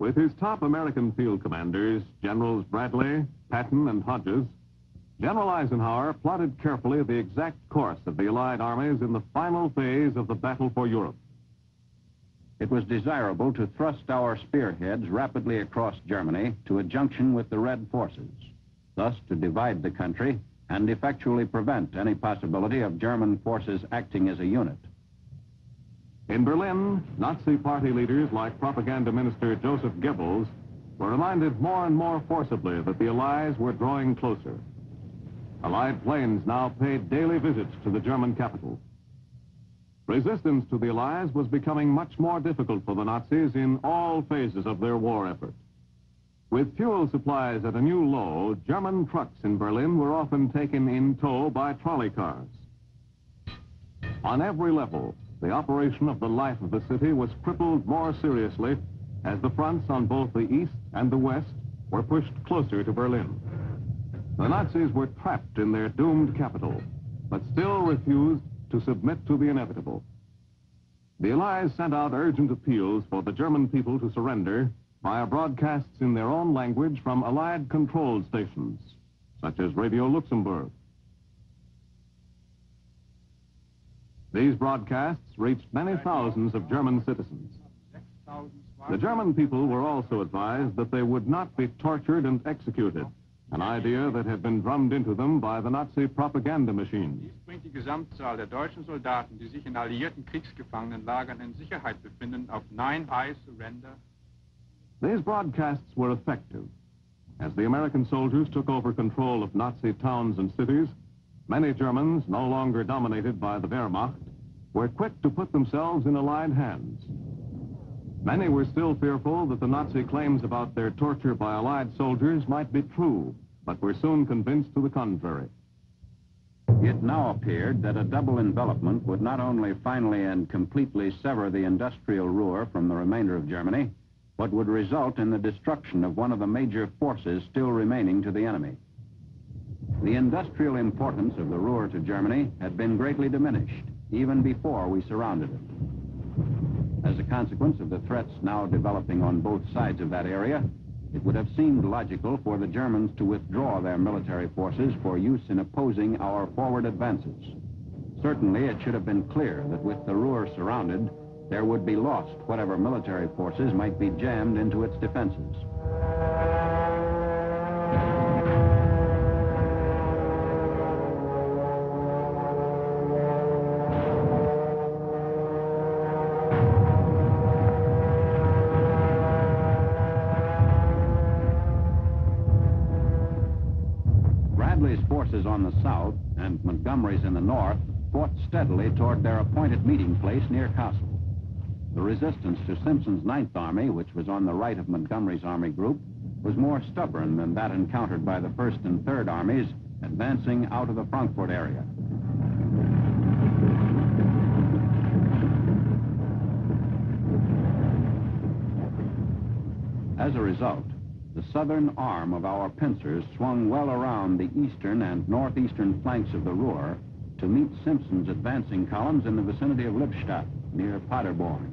With his top American field commanders, Generals Bradley, Patton, and Hodges, General Eisenhower plotted carefully the exact course of the Allied armies in the final phase of the battle for Europe. It was desirable to thrust our spearheads rapidly across Germany to a junction with the Red forces, thus to divide the country and effectually prevent any possibility of German forces acting as a unit. In Berlin, Nazi party leaders like Propaganda Minister Joseph Goebbels were reminded more and more forcibly that the Allies were drawing closer. Allied planes now paid daily visits to the German capital. Resistance to the Allies was becoming much more difficult for the Nazis in all phases of their war effort. With fuel supplies at a new low, German trucks in Berlin were often taken in tow by trolley cars. On every level, the operation of the life of the city was crippled more seriously as the fronts on both the east and the west were pushed closer to Berlin. The Nazis were trapped in their doomed capital, but still refused to submit to the inevitable. The Allies sent out urgent appeals for the German people to surrender via broadcasts in their own language from Allied control stations, such as Radio Luxembourg. These broadcasts reached many thousands of German citizens. The German people were also advised that they would not be tortured and executed, an idea that had been drummed into them by the Nazi propaganda machine. Dies bringt die Gesamtzahl der deutschen Soldaten, die sich in alliierten Kriegsgefangenenlagern in Sicherheit befinden, auf 9. I surrender. These broadcasts were effective. As the American soldiers took over control of Nazi towns and cities, many Germans, no longer dominated by the Wehrmacht, were quick to put themselves in Allied hands. Many were still fearful that the Nazi claims about their torture by Allied soldiers might be true, but were soon convinced to the contrary. It now appeared that a double envelopment would not only finally and completely sever the industrial Ruhr from the remainder of Germany, but would result in the destruction of one of the major forces still remaining to the enemy. The industrial importance of the Ruhr to Germany had been greatly diminished, even before we surrounded it. As a consequence of the threats now developing on both sides of that area, it would have seemed logical for the Germans to withdraw their military forces for use in opposing our forward advances. Certainly, it should have been clear that with the Ruhr surrounded, there would be lost whatever military forces might be jammed into its defenses. Forces on the south and Montgomery's in the north fought steadily toward their appointed meeting place near Kassel. The resistance to Simpson's 9th Army, which was on the right of Montgomery's army group, was more stubborn than that encountered by the 1st and 3rd Armies advancing out of the Frankfurt area. As a result, the southern arm of our pincers swung well around the eastern and northeastern flanks of the Ruhr to meet Simpson's advancing columns in the vicinity of Lippstadt, near Paderborn.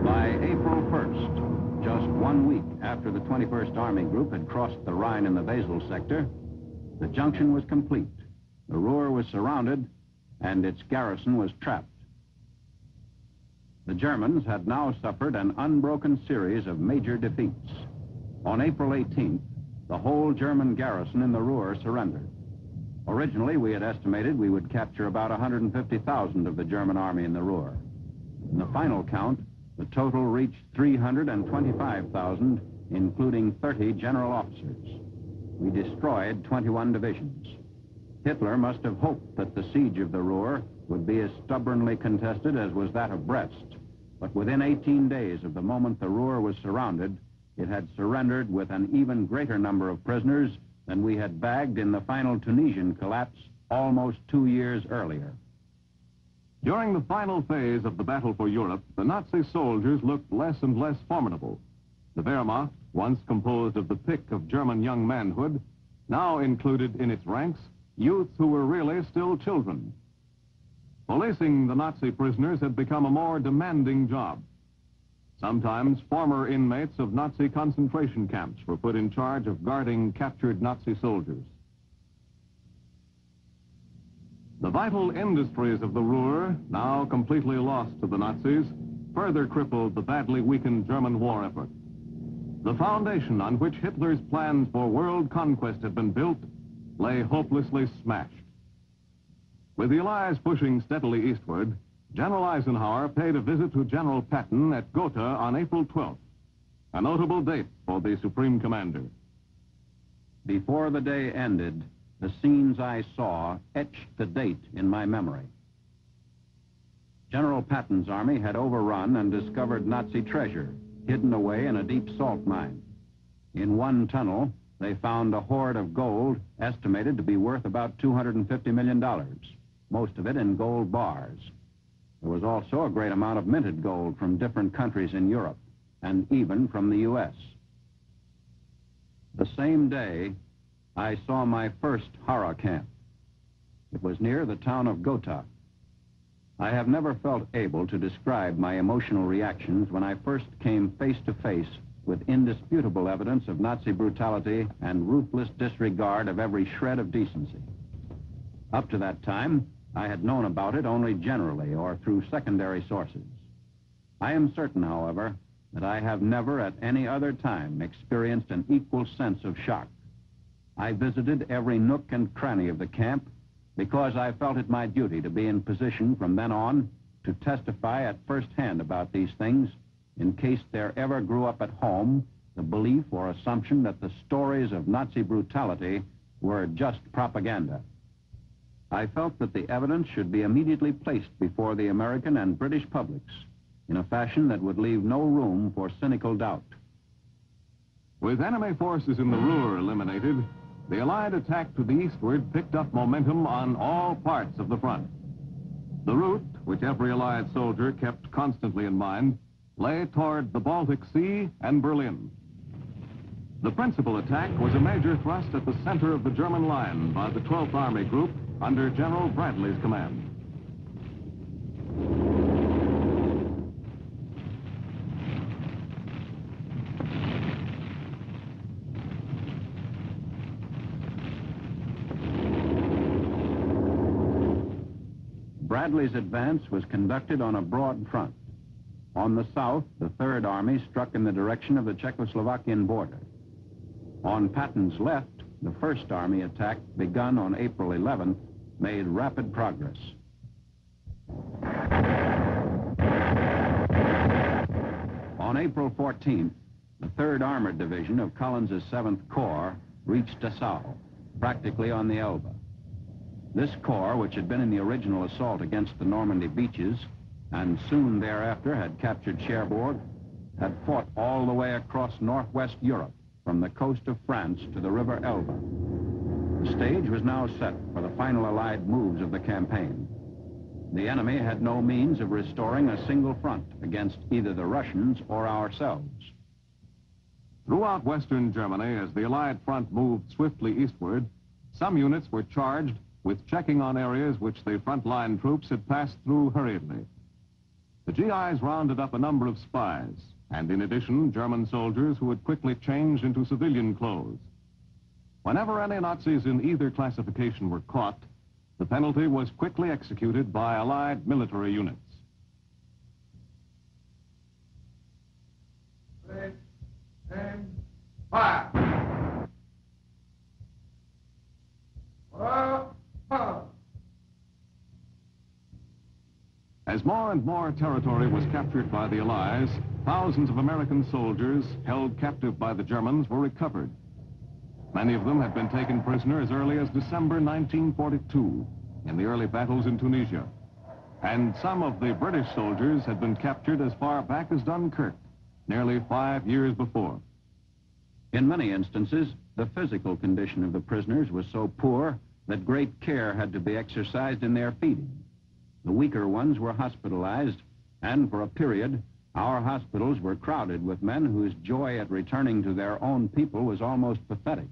By April 1st, just 1 week after the 21st Army Group had crossed the Rhine in the Wesel sector, the junction was complete. The Ruhr was surrounded, and its garrison was trapped. The Germans had now suffered an unbroken series of major defeats. On April 18th, the whole German garrison in the Ruhr surrendered. Originally, we had estimated we would capture about 150,000 of the German army in the Ruhr. In the final count, the total reached 325,000, including 30 general officers. We destroyed 21 divisions. Hitler must have hoped that the siege of the Ruhr would be as stubbornly contested as was that of Brest. But within 18 days of the moment the Ruhr was surrounded, it had surrendered with an even greater number of prisoners than we had bagged in the final Tunisian collapse almost 2 years earlier. During the final phase of the battle for Europe, the Nazi soldiers looked less and less formidable. The Wehrmacht, once composed of the pick of German young manhood, now included in its ranks youths who were really still children. Policing the Nazi prisoners had become a more demanding job. Sometimes former inmates of Nazi concentration camps were put in charge of guarding captured Nazi soldiers. The vital industries of the Ruhr, now completely lost to the Nazis, further crippled the badly weakened German war effort. The foundation on which Hitler's plans for world conquest had been built lay hopelessly smashed. With the Allies pushing steadily eastward, General Eisenhower paid a visit to General Patton at Gotha on April 12th, a notable date for the Supreme Commander. Before the day ended, the scenes I saw etched the date in my memory. General Patton's army had overrun and discovered Nazi treasure, hidden away in a deep salt mine. In one tunnel, they found a hoard of gold estimated to be worth about $250 million, most of it in gold bars. There was also a great amount of minted gold from different countries in Europe, and even from the U.S. The same day, I saw my first horror camp. It was near the town of Gotha. I have never felt able to describe my emotional reactions when I first came face to face with indisputable evidence of Nazi brutality and ruthless disregard of every shred of decency. Up to that time, I had known about it only generally or through secondary sources. I am certain, however, that I have never at any other time experienced an equal sense of shock. I visited every nook and cranny of the camp because I felt it my duty to be in position from then on to testify at first hand about these things in case there ever grew up at home the belief or assumption that the stories of Nazi brutality were just propaganda. I felt that the evidence should be immediately placed before the American and British publics in a fashion that would leave no room for cynical doubt. With enemy forces in the Ruhr eliminated, the Allied attack to the eastward picked up momentum on all parts of the front. The route, which every Allied soldier kept constantly in mind, lay toward the Baltic Sea and Berlin. The principal attack was a major thrust at the center of the German line by the 12th Army Group under General Bradley's command. Bradley's advance was conducted on a broad front. On the south, the Third Army struck in the direction of the Czechoslovakian border. On Patton's left, the First Army attack, begun on April 11th, made rapid progress. On April 14th, the 3rd Armored Division of Collins's 7th Corps reached Dessau, practically on the Elbe. This corps, which had been in the original assault against the Normandy beaches and soon thereafter had captured Cherbourg, had fought all the way across northwest Europe from the coast of France to the river Elbe. The stage was now set for the final Allied moves of the campaign. The enemy had no means of restoring a single front against either the Russians or ourselves. Throughout western Germany, as the Allied front moved swiftly eastward, some units were charged with checking on areas which the frontline troops had passed through hurriedly. The GIs rounded up a number of spies, and in addition, German soldiers who had quickly changed into civilian clothes. Whenever any Nazis in either classification were caught, the penalty was quickly executed by Allied military units. Ready, aim, fire! As more and more territory was captured by the Allies, thousands of American soldiers held captive by the Germans were recovered. Many of them had been taken prisoner as early as December 1942 in the early battles in Tunisia. And some of the British soldiers had been captured as far back as Dunkirk, nearly 5 years before. In many instances, the physical condition of the prisoners was so poor that great care had to be exercised in their feeding. The weaker ones were hospitalized, and for a period, our hospitals were crowded with men whose joy at returning to their own people was almost pathetic.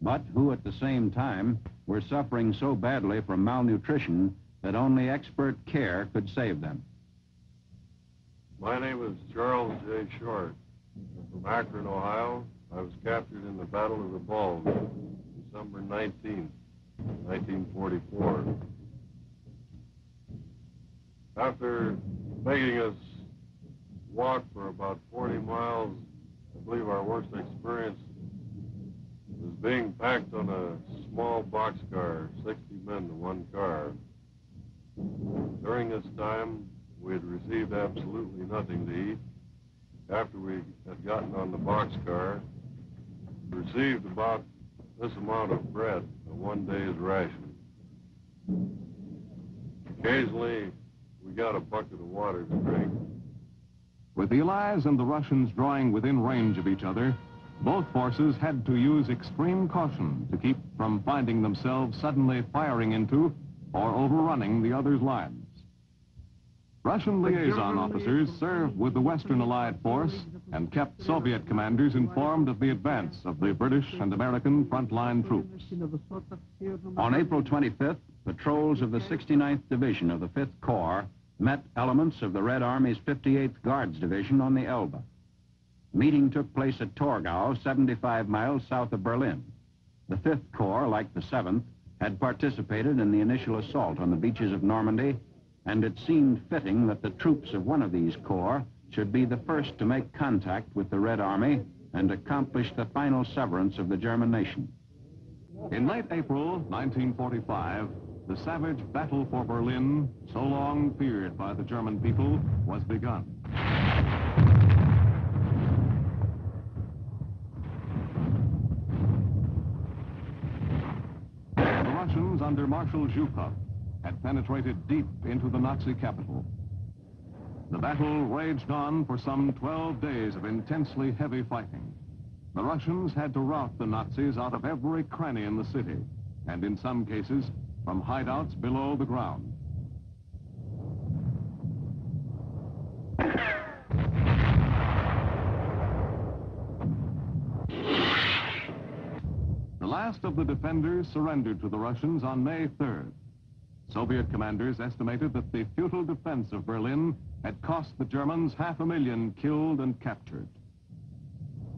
but who at the same time were suffering so badly from malnutrition that only expert care could save them. My name is Charles J. Short. I'm from Akron, Ohio. I was captured in the Battle of the Bulge, December 19th, 1944. After making us walk for about 40 miles, I believe our worst experience was being packed on a small boxcar, 60 men to one car. During this time, we had received absolutely nothing to eat. After we had gotten on the boxcar, we received about this amount of bread, a one-day's ration. Occasionally, we got a bucket of water to drink. With the Allies and the Russians drawing within range of each other, both forces had to use extreme caution to keep from finding themselves suddenly firing into or overrunning the other's lines. Russian liaison officers served with the Western Allied force and kept Soviet commanders informed of the advance of the British and American frontline troops. On April 25th, patrols of the 69th Division of the 5th Corps met elements of the Red Army's 58th Guards Division on the Elbe. The meeting took place at Torgau, 75 miles south of Berlin. The 5th Corps, like the 7th, had participated in the initial assault on the beaches of Normandy, and it seemed fitting that the troops of one of these corps should be the first to make contact with the Red Army and accomplish the final severance of the German nation. In late April 1945, the savage battle for Berlin, so long feared by the German people, was begun. The Russians under Marshal Zhukov had penetrated deep into the Nazi capital. The battle raged on for some 12 days of intensely heavy fighting. The Russians had to rout the Nazis out of every cranny in the city, and in some cases, from hideouts below the ground. The last of the defenders surrendered to the Russians on May 3rd. Soviet commanders estimated that the futile defense of Berlin had cost the Germans 500,000 killed and captured.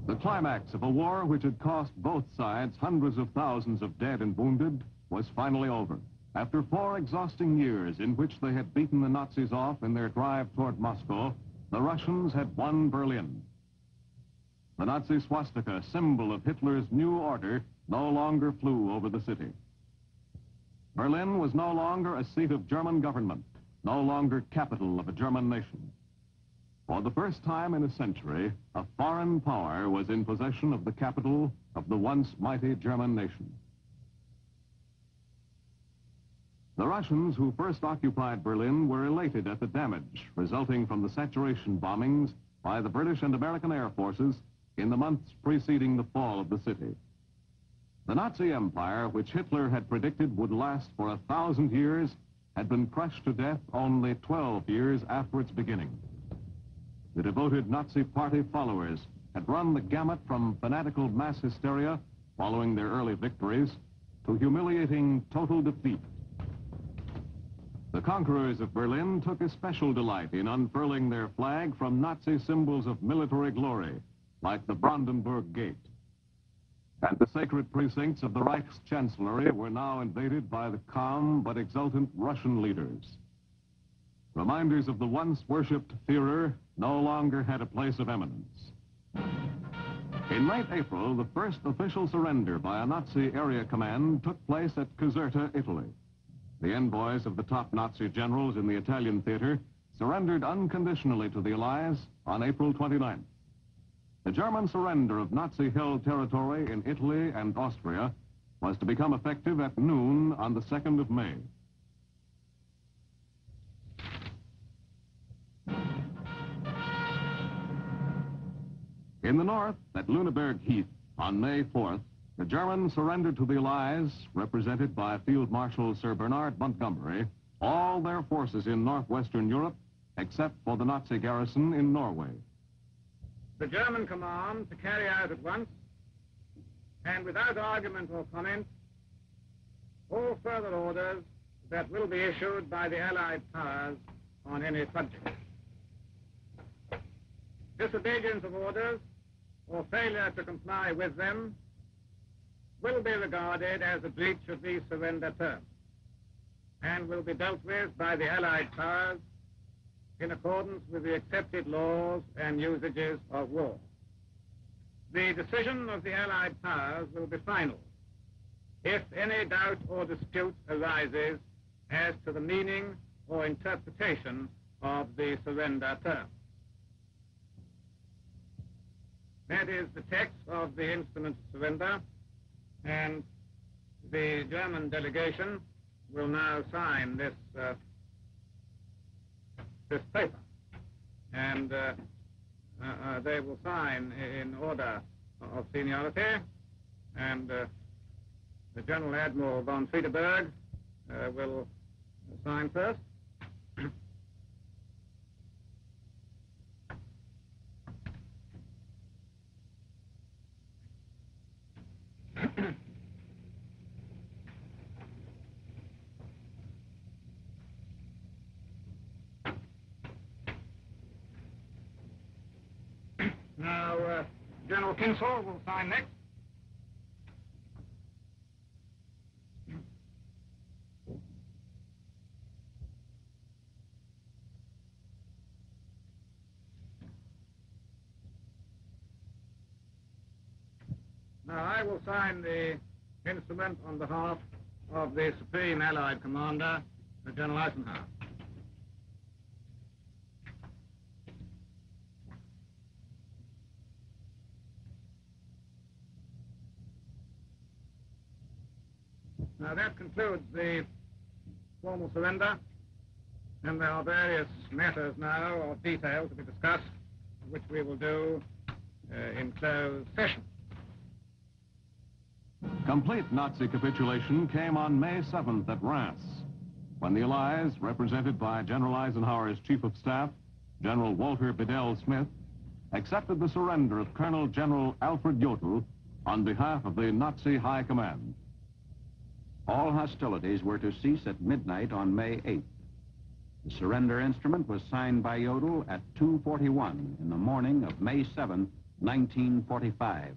The climax of a war which had cost both sides hundreds of thousands of dead and wounded was finally over. After 4 exhausting years in which they had beaten the Nazis off in their drive toward Moscow, the Russians had won Berlin. The Nazi swastika, symbol of Hitler's new order, no longer flew over the city. Berlin was no longer a seat of German government, no longer capital of a German nation. For the first time in a century, a foreign power was in possession of the capital of the once mighty German nation. The Russians who first occupied Berlin were elated at the damage resulting from the saturation bombings by the British and American air forces in the months preceding the fall of the city. The Nazi Empire, which Hitler had predicted would last for 1,000 years, had been crushed to death only 12 years after its beginning. The devoted Nazi Party followers had run the gamut from fanatical mass hysteria following their early victories to humiliating total defeat. The conquerors of Berlin took especial delight in unfurling their flag from Nazi symbols of military glory, like the Brandenburg Gate. And the sacred precincts of the Reichschancellery were now invaded by the calm but exultant Russian leaders. Reminders of the once worshipped Führer no longer had a place of eminence. In late April, the first official surrender by a Nazi area command took place at Caserta, Italy. The envoys of the top Nazi generals in the Italian theater surrendered unconditionally to the Allies on April 29th. The German surrender of Nazi-held territory in Italy and Austria was to become effective at noon on the 2nd of May. In the north, at Lüneburg Heath, on May 4th, the Germans surrendered to the Allies, represented by Field Marshal Sir Bernard Montgomery, all their forces in northwestern Europe, except for the Nazi garrison in Norway. The German command to carry out at once and without argument or comment, all further orders that will be issued by the Allied powers on any subject. Disobedience of orders or failure to comply with them will be regarded as a breach of these surrender terms and will be dealt with by the Allied powers in accordance with the accepted laws and usages of war. The decision of the Allied powers will be final if any doubt or dispute arises as to the meaning or interpretation of the surrender terms. That is the text of the instrument of surrender, and the German delegation will now sign this paper, and they will sign in order of seniority, and the General Admiral von Friedeberg will sign first. Now, General Kinsall will sign next. Now, I will sign the instrument on behalf of the Supreme Allied Commander, General Eisenhower. Now, that concludes the formal surrender, and there are various matters now of detail to be discussed, which we will do in closed session. Complete Nazi capitulation came on May 7th at Reims, when the Allies, represented by General Eisenhower's Chief of Staff, General Walter Bedell Smith, accepted the surrender of Colonel General Alfred Jodl on behalf of the Nazi High Command. All hostilities were to cease at midnight on May 8th. The surrender instrument was signed by Jodl at 2:41 in the morning of May 7, 1945.